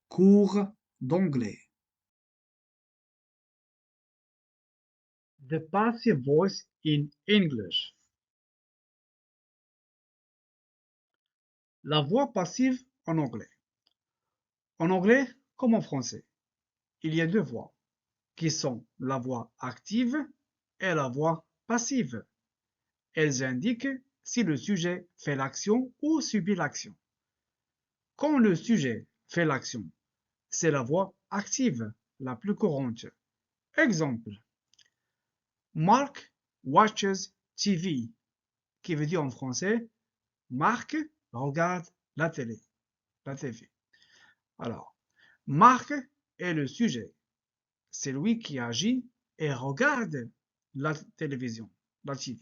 Cours d'anglais. The passive voice in English. La voix passive en anglais. En anglais comme en français, il y a deux voix, qui sont la voix active et la voix passive. Elles indiquent si le sujet fait l'action ou subit l'action. Quand le sujet fait l'action, c'est la voix active, la plus courante. Exemple. Mark watches TV, qui veut dire en français, Marc regarde la télé, la TV. Alors, Marc est le sujet. C'est lui qui agit et regarde la télévision, la TV.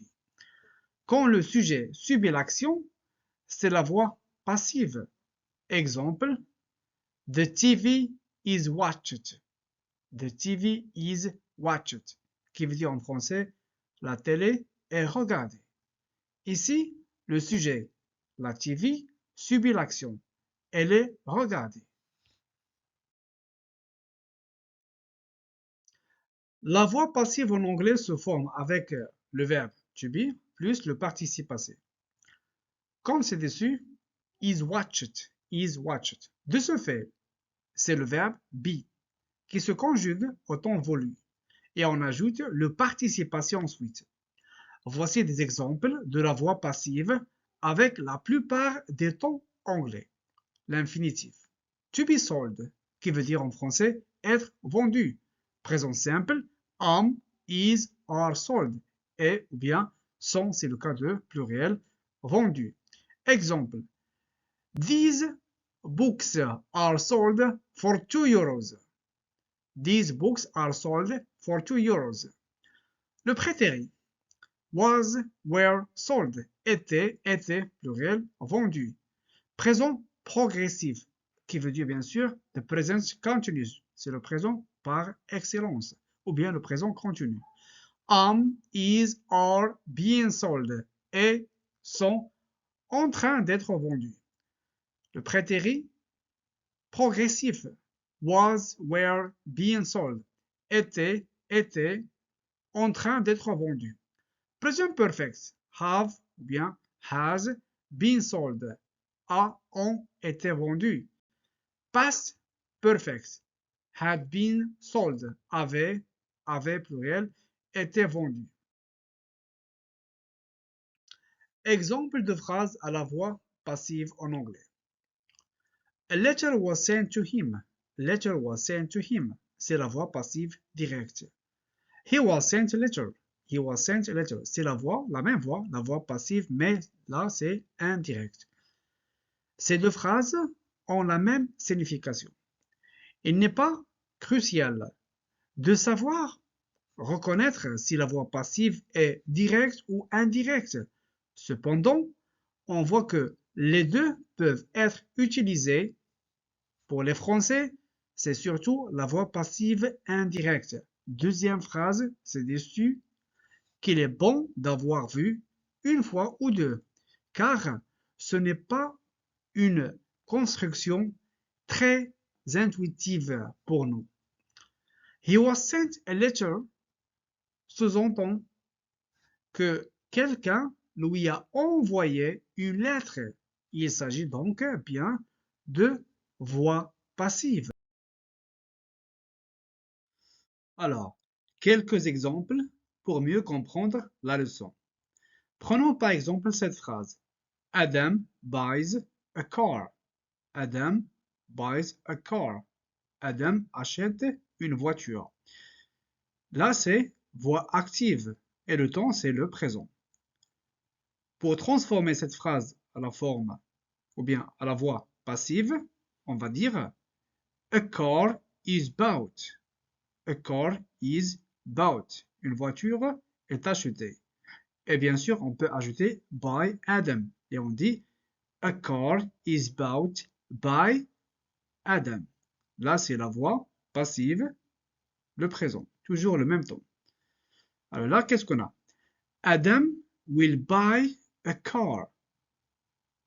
Quand le sujet subit l'action, c'est la voix passive. Exemple, The TV is watched. The TV is watched, qui veut dire en français, la télé est regardée. Ici, le sujet, la TV, subit l'action. Elle est regardée. La voix passive en anglais se forme avec le verbe to be plus le participe passé. Comme c'est dessus, is watched, is watched. De ce fait, c'est le verbe be qui se conjugue au temps voulu et on ajoute le participe passé ensuite. Voici des exemples de la voix passive avec la plupart des temps anglais. L'infinitif. To be sold, qui veut dire en français être vendu. Présent simple, is, are sold. Et ou bien sont, c'est le cas de pluriel, vendu. Exemple. These books are sold for 2 euros. These books are sold for 2 euros. Le prétérit. Was, were, sold. Était, pluriel, vendu. Présent progressif, qui veut dire bien sûr the present continuous, c'est le présent par excellence, ou bien le présent continu. Is, are, being sold, et sont en train d'être vendus. Le prétérit progressif, was, were, being sold, était, en train d'être vendu. Present perfect, have, ou bien has, been sold, ont été vendus. Past perfect, had been sold, avait pluriel, été vendu. Exemple de phrase à la voix passive en anglais. A letter was sent to him. Letter was sent to him. C'est la voix passive directe. He was sent a letter. He was sent a letter. C'est la même voix, la voix passive, mais là c'est indirect. Ces deux phrases ont la même signification. Il n'est pas crucial de savoir reconnaître si la voix passive est directe ou indirecte. Cependant, on voit que les deux peuvent être utilisés. Pour les Français, c'est surtout la voix passive indirecte. Deuxième phrase, c'est dessus qu'il est bon d'avoir vu une fois ou deux, car ce n'est pas une construction très intuitive pour nous. He was sent a letter sous-entend que quelqu'un lui a envoyé une lettre. Il s'agit donc bien de voix passive. Alors, quelques exemples pour mieux comprendre la leçon. Prenons par exemple cette phrase. Adam buys a car. Adam buys a car. Adam achète une voiture. Là, c'est voix active et le temps, c'est le présent. Pour transformer cette phrase à la forme ou bien à la voix passive, on va dire a car is bought. A car is bought. Une voiture est achetée. Et bien sûr, on peut ajouter by Adam. Et on dit a car is bought by Adam. Là, c'est la voix passive, le présent. Toujours le même ton. Alors là, qu'est-ce qu'on a? Adam will buy a car.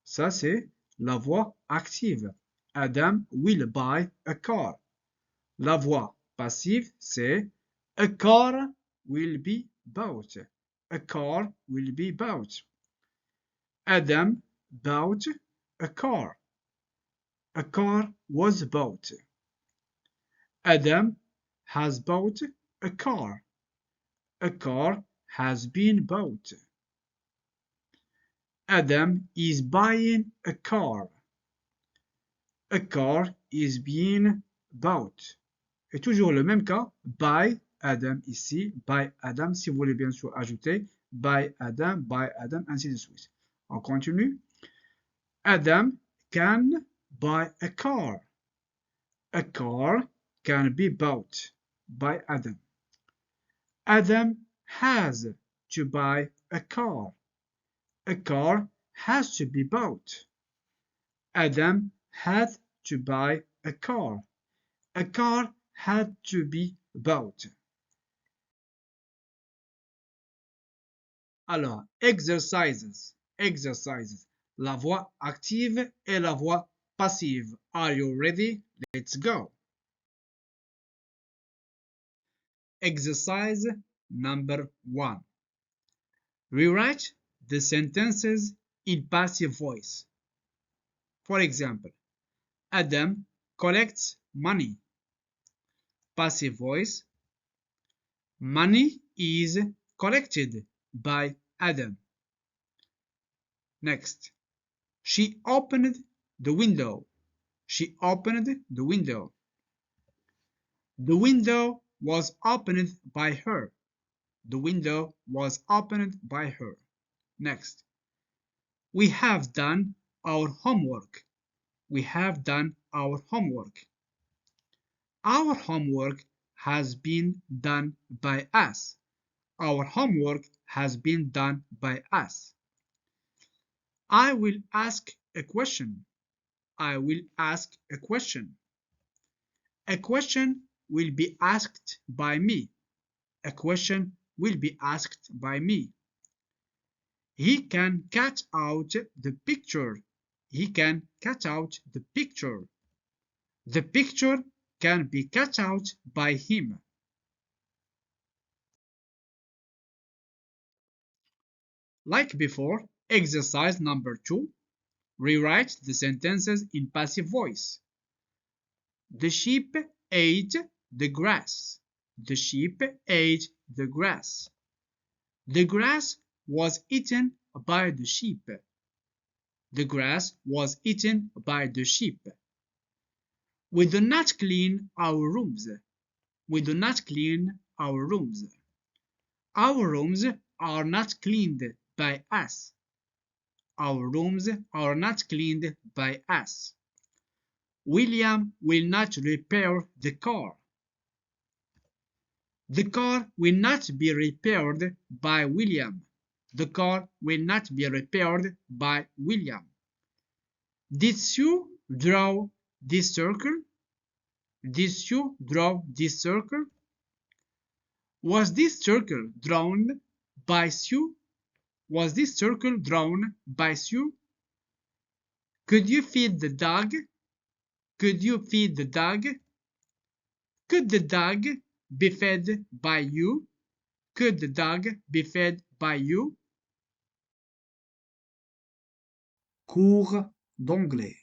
Ça, c'est la voix active. Adam will buy a car. La voix passive, c'est a car will be bought. A car will be bought. Adam bought a car. A car was bought. Adam has bought a car. A car has been bought. Adam is buying a car. A car is being bought. Et toujours le même cas, by Adam ici, by Adam, si vous voulez bien sûr ajouter, by Adam, ainsi de suite. On continue. Adam can buy a car. A car can be bought by Adam. Adam has to buy a car. A car has to be bought. Adam had to buy a car. A car had to be bought. Alors, exercises. Exercises. La voix active et la voix passive. Are you ready? Let's go. Exercise number 1. Rewrite the sentences in passive voice. For example, Adam collects money. Passive voice. Money is collected by Adam. Next. She opened the window. She opened the window. The window was opened by her. The window was opened by her. Next. We have done our homework. We have done our homework. Our homework has been done by us. Our homework has been done by us. I will ask a question. I will ask a question. A question will be asked by me. A question will be asked by me. He can cut out the picture. He can cut out the picture. The picture can be cut out by him. Like before, exercise number 2. Rewrite the sentences in passive voice. The sheep ate the grass. The sheep ate the grass. The grass was eaten by the sheep. The grass was eaten by the sheep. We do not clean our rooms. We do not clean our rooms. Our rooms are not cleaned by us. Our rooms are not cleaned by us. William will not repair the car. The car will not be repaired by William. The car will not be repaired by William. Did you draw this circle? Did you draw this circle? Was this circle drawn by Sue? Was this circle drawn by Sue? Could you feed the dog? Could you feed the dog? Could the dog be fed by you? Could the dog be fed by you? Cours d'anglais.